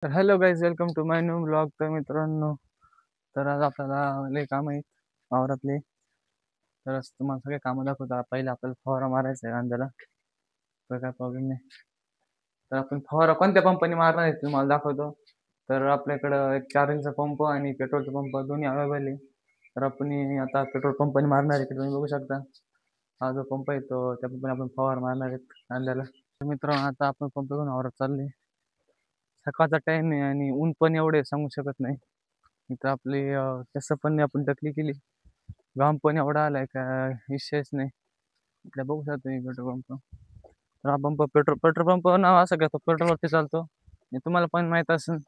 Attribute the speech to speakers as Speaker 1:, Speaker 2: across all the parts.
Speaker 1: तर hello guys, welcome to my new blog. तर मित्रांनो, तर आज आपल्याला लय काम आहेत वावरातले. तर आज तुम्हाला सगळे कामं दाखवता. पहिले आपल्याला फवारा मारायचा आहे कांद्याला, तर काय प्रॉब्लेम नाही. तर आपण फवारा कोणत्या पंपाने मारणार आहे तुम्हाला दाखवतो. तर आपल्याकडं एक चार्जिंगचा पंप आणि पेट्रोलचा पंप दोन्ही अवेलेबल आहे. तर आपण आता पेट्रोल पंपाने मारणार आहे, तुम्ही बघू शकता. हा जो पंप आहे तो त्या पंपाने आपण फवारा मारणार आहेत कांद्याला. तर मित्रांनो, आता आपण पंप घेऊन वावरात चालले. सकाळचा टाइम आहे आणि ऊन पण एवढे सांगू शकत नाही. इथं आपली तसं पण नाही, आपण टकली केली. घाम पण एवढा आलाय का विषयच नाही. इकडे बघू शकतो तुम्ही पेट्रोल पंप. तर हा पंप पेट्रोल पेट्रोल पंप नाव असं घेतो, पेट्रोलवरती चालतो. हे तुम्हाला पण माहित असेल.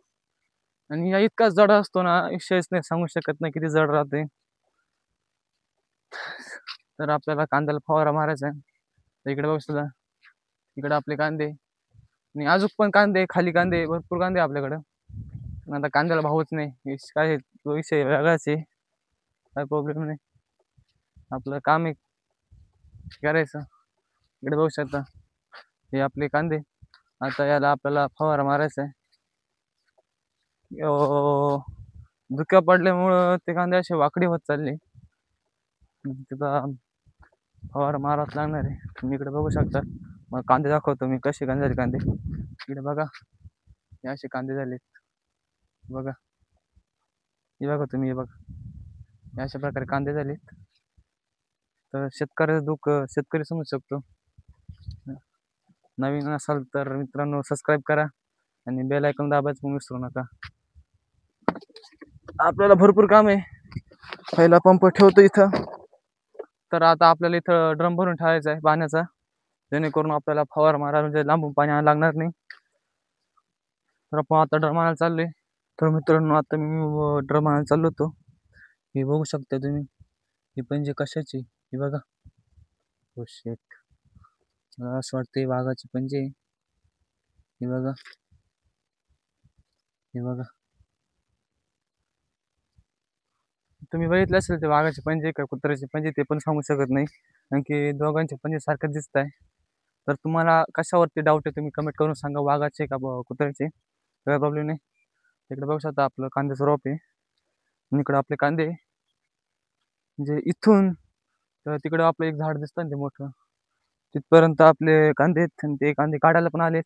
Speaker 1: आणि या इतका जड असतो ना, विषयच नाही, सांगू शकत नाही किती जड राहते. तर आपल्याला कांद्याला फवारा मारायचा आहे. तर इकडे बघू सुद्धा, इकडे आपले कांदे आणि अजून पण कांदे, खाली कांदे, भरपूर कांदे आपल्याकडं. पण आता कांद्याला भावच नाही. काय आहे, तो विषय वेगळाच आहे. काय प्रॉब्लेम नाही, आपलं काम आहे करायचं. इकडे बघू शकता, हे आपले कांदे. आता याला आपल्याला फवारा मारायचा आहे. धुक्या पडल्यामुळं ते कांदे असे वाकडी होत चालले. तिथं फवारा मारावाच लागणार आहे. तुम्ही इकडे बघू शकता. मग कांदे दाखवतो मी, कसे कांदे झाले कांदे. इकडे बघा, हे असे कांदे झाले बघा. हे बघा तुम्ही, हे बघा, हे अशा प्रकारे कांदे झाले. तर शेतकऱ्याचं दुःख शेतकरी समजू शकतो. नवीन असाल तर मित्रांनो सबस्क्राईब करा आणि बेल आयकॉन दाबायचं पण विसरू नका. आपल्याला भरपूर काम आहे. पहिला पंप ठेवतो इथं. तर आता आपल्याला इथं ड्रम भरून ठेवायचा आहे पाण्याचा, जेणेकरून आपल्याला फवारा मारा म्हणजे लांबून पाणी आणायला लागणार नाही. तर आपण आता ड्रम आणायला चाललोय. तर मित्रांनो, आता मी ड्रम आणायला चाललो होतो. हे बघू शकता तुम्ही, ही पंजे कशाची, हे बघा. हो शेट, मला असं वाटतं वाघाची पंजे. हे बघा, हे बघा. तुम्ही बघितलं असेल ते वाघाचे पंजे का कुत्र्याचे पंजे, ते पण सांगू शकत नाही, कारण की दोघांचे पंजे सारखं दिसत आहे. तर तुम्हाला कशावरती डाऊट आहे तुम्ही कमेंट करून सांगा, वाघाचे का कुत्र्याचे, काय प्रॉब्लेम नाही. तिकडे बघू शकता आपलं कांद्याचं रोप आहे आणि इकडं आपले कांदे. म्हणजे इथून तर तिकडं आपलं एक झाड दिसतं ना ते मोठं, तिथपर्यंत आपले कांदे आहेत. आणि ते कांदे काढायला पण आलेत.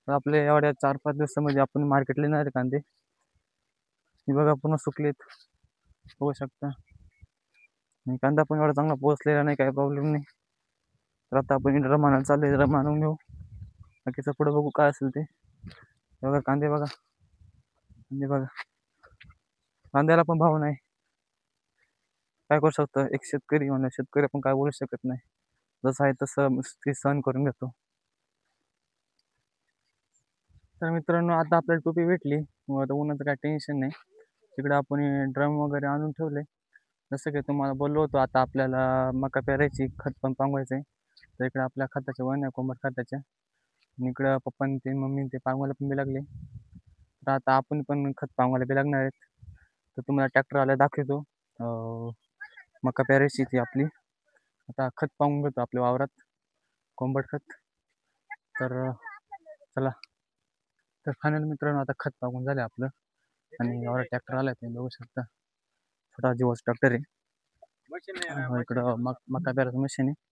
Speaker 1: तर आपले एवढ्या 4-5 दिवसामध्ये आपण मार्केटला येणार कांदे. हे बघा, पूर्ण सुकलेत, बघू शकता. आणि कांदा पण एवढा चांगला पोहोचलेला नाही, काही प्रॉब्लेम नाही. तर आता आपण ड्रम आणायला चाललोय, ड्रम आणून घेऊ. बाकीचं पुढे बघू काय असेल ते. बघा कांदे, बघा कांदे, बघा. कांद्याला पण भाव नाही, काय करू शकतो एक शेतकरी म्हणून. शेतकरी आपण काय बोलू शकत नाही, जसं आहे तसं ते सहन करून घेतो. तर मित्रांनो, आता आपल्याला टोपी भेटली, मग आता उन्हाचं काय टेन्शन नाही. तिकडे आपण ड्रम वगैरे आणून ठेवले. जसं की तुम्हाला बोललो होतो, आता आपल्याला मका पेरायची, खत पण पांगवायचं आहे. तर इकडे आपल्या खताच्या वण्या कोंबड खताच्या, आणि इकडं पप्पांनी ते मम्मी ते पांगवायला पण बी लागले. तर आता आपण पण खत पांगवायला बी लागणार आहेत. तर तुम्हाला ट्रॅक्टरवाला दाखवतो. मका पेरायची ती आपली. आता खत पांगून घेतो आपल्या वावरात, कोंबड खत. तर चला. तर फायनल मित्रांनो, आता खत पांगून झालं आपलं आणि वावरात ट्रॅक्टर आला, तुम्ही बघू शकता. छोटा जीवाचा ट्रॅक्टर आहे. इकडं मका पेरायचं मशीन आहे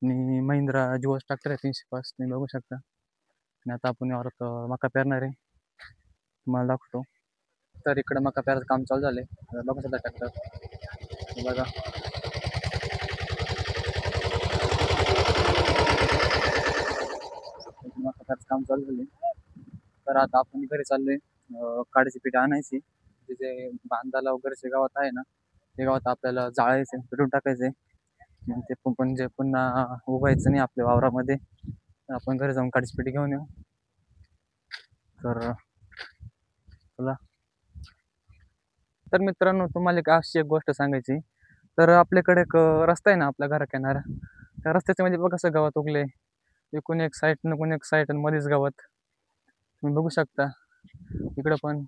Speaker 1: आणि महिंद्रा जीवाचा ट्रॅक्टर आहे 305, तुम्ही बघू शकता. आणि आता आपण वावरात मका पेरणार आहे, तुम्हाला दाखवतो. तर इकडं मका पेरायचं काम चालू झालंय, बघू शकता ट्रॅक्टर, बघा. मका पेरायचं काम चालू झाले. तर आता आपण घरी चाललोय, काडीची पिठं आणायची. तिथे बांधाला वगैरे गावात आहे ना, ते गावात आपल्याला जाळायचं, पेटून टाकायचंय. मग ते पण जे पुन्हा उगायचं नाही आपल्या वावरामध्ये. आपण घरी जाऊन काडीची पिठी घेऊन येऊ. तर चला. तर मित्रांनो, तुम्हाला एक अशी एक गोष्ट सांगायची. तर आपल्याकडे एक रस्ता आहे ना आपल्या घराकिनारा, त्या रस्त्याच्या म्हणजे बघ कसं गावात उगले, एकूण एक साईड नकून एक साईड आणि मध्येच गावात, तुम्ही बघू शकता. इकडं पण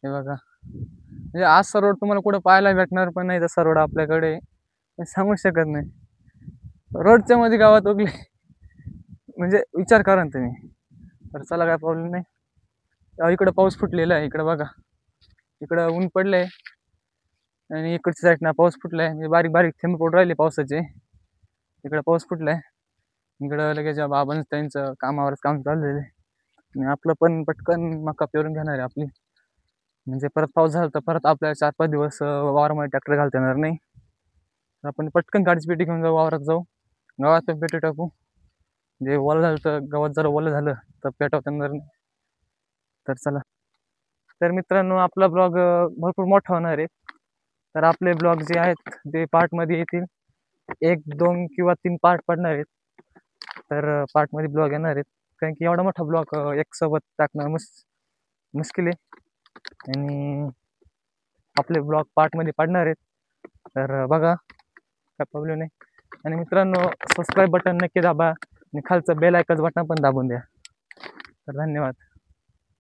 Speaker 1: हे बघा, म्हणजे असा रोड तुम्हाला कुठं पाहायला भेटणार पण नाही, तसा रोड आपल्याकडे सांगू शकत नाही. रोडच्या मध्ये गावात उगले म्हणजे विचार करा ना तुम्ही. तर चला, काय प्रॉब्लेम नाही. इकडं पाऊस फुटलेला आहे, इकडं बघा. इकडं ऊन पडलंय आणि इकडच्या साईडनं पाऊस फुटलाय. म्हणजे बारीक बारीक थेंब पडून राहिले पावसाचे. इकडं पाऊस फुटलाय. इकडं लगेच बाबांचं त्यांचं कामावरच काम चाललेलं आहे. आणि आपलं पण पटकन मका पेरून घेणार आहे आपली. म्हणजे परत पाऊस झाला तर परत आपल्याला 4-5 दिवस वावरामध्ये ट्रॅक्टर घालता येणार नाही. तर आपण पटकन गाडीची पेटी घेऊन जाऊ, वावरात जाऊ, गावात पण पेटी टाकू. जे ओलं झालं तर गवत जर ओलं झालं तर पेटवता येणार नाही. तर चला. तर मित्रांनो, आपला ब्लॉग भरपूर मोठा होणार आहे. तर आपले ब्लॉग जे आहेत ते पार्टमध्ये येतील. 1, 2 किंवा 3 पार्ट पडणार आहेत. तर पार्टमध्ये ब्लॉग येणार आहेत. कारण की एवढा मोठा ब्लॉग एक सोबत टाकणं मुश्किल आहे. आणि आपले ब्लॉग पार्टमध्ये पडणार आहेत. तर बघा, काय प्रॉब्लेम नाही. आणि मित्रांनो, सबस्क्राईब बटन नक्की दाबा आणि खालचं बेल आयकॉन बटन पण दाबून द्या. तर धन्यवाद.